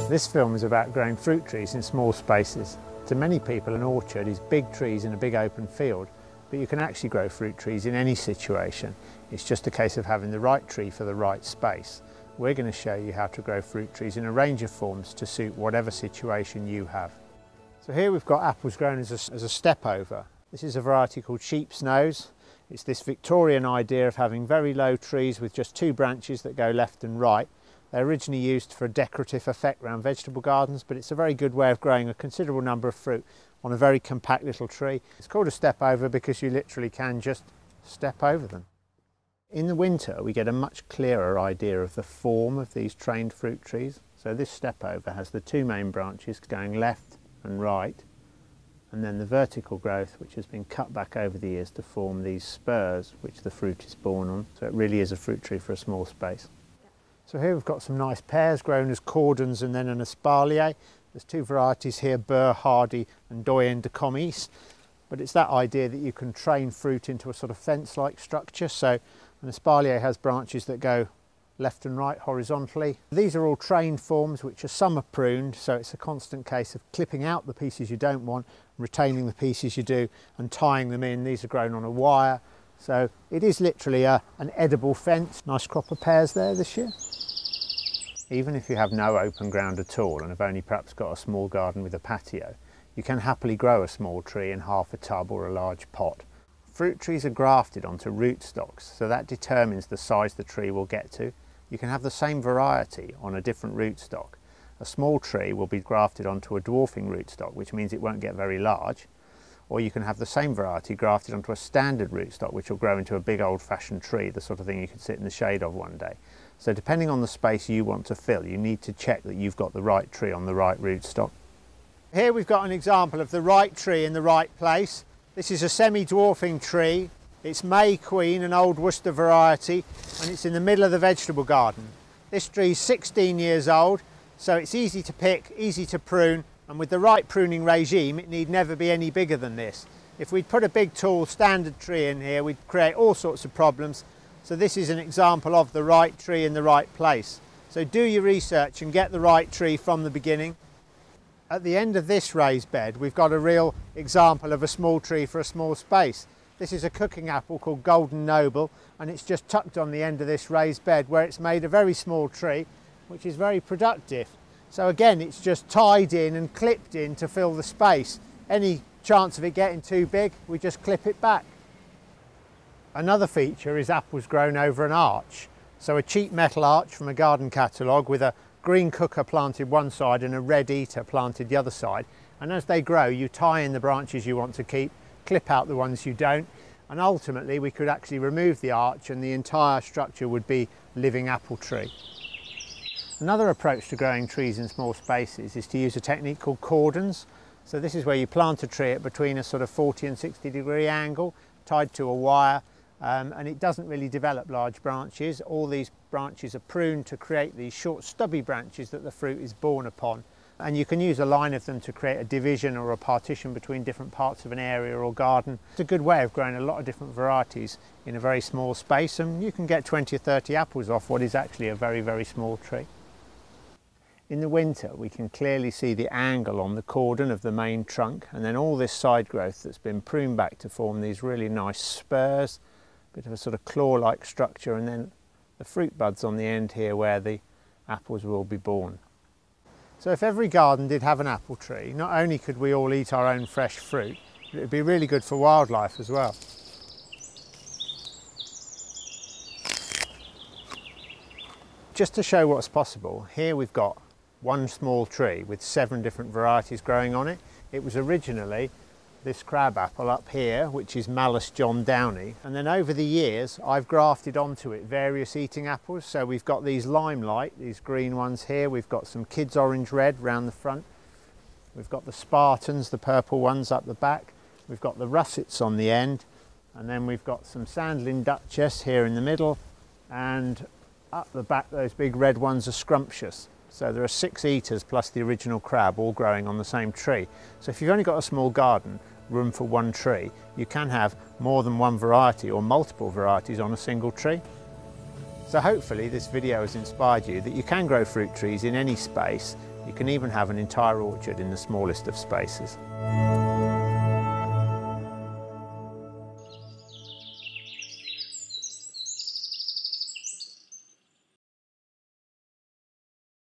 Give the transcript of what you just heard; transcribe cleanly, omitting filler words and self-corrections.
This film is about growing fruit trees in small spaces. To many people, an orchard is big trees in a big open field, but you can actually grow fruit trees in any situation. It's just a case of having the right tree for the right space. We're going to show you how to grow fruit trees in a range of forms to suit whatever situation you have. So here we've got apples grown as a step over. This is a variety called sheep's nose. It's this Victorian idea of having very low trees with just two branches that go left and right. They're originally used for a decorative effect around vegetable gardens, but it's a very good way of growing a considerable number of fruit on a very compact little tree. It's called a step over because you literally can just step over them. In the winter, we get a much clearer idea of the form of these trained fruit trees. So this step over has the two main branches going left and right, and then the vertical growth which has been cut back over the years to form these spurs which the fruit is borne on. So it really is a fruit tree for a small space. So here we've got some nice pears grown as cordons and then an espalier. There's two varieties here, Burr Hardy and Doyen de Commis. But it's that idea that you can train fruit into a sort of fence-like structure. So an espalier has branches that go left and right horizontally. These are all trained forms which are some are pruned, so it's a constant case of clipping out the pieces you don't want, retaining the pieces you do and tying them in. These are grown on a wire. So it is literally an edible fence. Nice crop of pears there this year. Even if you have no open ground at all and have only perhaps got a small garden with a patio, you can happily grow a small tree in half a tub or a large pot. Fruit trees are grafted onto rootstocks, so that determines the size the tree will get to. You can have the same variety on a different rootstock. A small tree will be grafted onto a dwarfing rootstock, which means it won't get very large. Or you can have the same variety grafted onto a standard rootstock, which will grow into a big old-fashioned tree, the sort of thing you could sit in the shade of one day. So depending on the space you want to fill, you need to check that you've got the right tree on the right rootstock. Here we've got an example of the right tree in the right place. This is a semi-dwarfing tree. It's May Queen, an old Worcester variety, and it's in the middle of the vegetable garden. This tree is 16 years old, so it's easy to pick, easy to prune, and with the right pruning regime, it need never be any bigger than this. If we'd put a big, tall, standard tree in here, we'd create all sorts of problems. So this is an example of the right tree in the right place. So do your research and get the right tree from the beginning. At the end of this raised bed, we've got a real example of a small tree for a small space. This is a cooking apple called Golden Noble, and it's just tucked on the end of this raised bed where it's made a very small tree, which is very productive. So again, it's just tied in and clipped in to fill the space. Any chance of it getting too big, we just clip it back. Another feature is apples grown over an arch. So a cheap metal arch from a garden catalogue with a green cooker planted one side and a red eater planted the other side. And as they grow, you tie in the branches you want to keep, clip out the ones you don't, and ultimately we could actually remove the arch and the entire structure would be living apple tree. Another approach to growing trees in small spaces is to use a technique called cordons. So this is where you plant a tree at between a sort of 40 and 60 degree angle, tied to a wire, and it doesn't really develop large branches. All these branches are pruned to create these short stubby branches that the fruit is borne upon. And you can use a line of them to create a division or a partition between different parts of an area or garden. It's a good way of growing a lot of different varieties in a very small space, and you can get 20 or 30 apples off what is actually a very, very small tree. In the winter, we can clearly see the angle on the cordon of the main trunk, and then all this side growth that's been pruned back to form these really nice spurs, a bit of a sort of claw-like structure, and then the fruit buds on the end here where the apples will be born. So if every garden did have an apple tree, not only could we all eat our own fresh fruit, but it would be really good for wildlife as well. Just to show what's possible, here we've got one small tree with 7 different varieties growing on it. It was originally this crab apple up here, which is Malus John Downey, and then over the years I've grafted onto it various eating apples. So we've got these Limelight, these green ones here, we've got some Kids Orange Red round the front, we've got the Spartans, the purple ones up the back, we've got the Russets on the end, and then we've got some Sandlin Duchess here in the middle, and up the back those big red ones are Scrumptious. So there are 6 eaters plus the original crab all growing on the same tree. So if you've only got a small garden, room for one tree, you can have more than one variety or multiple varieties on a single tree. So hopefully this video has inspired you that you can grow fruit trees in any space You can even have an entire orchard in the smallest of spaces.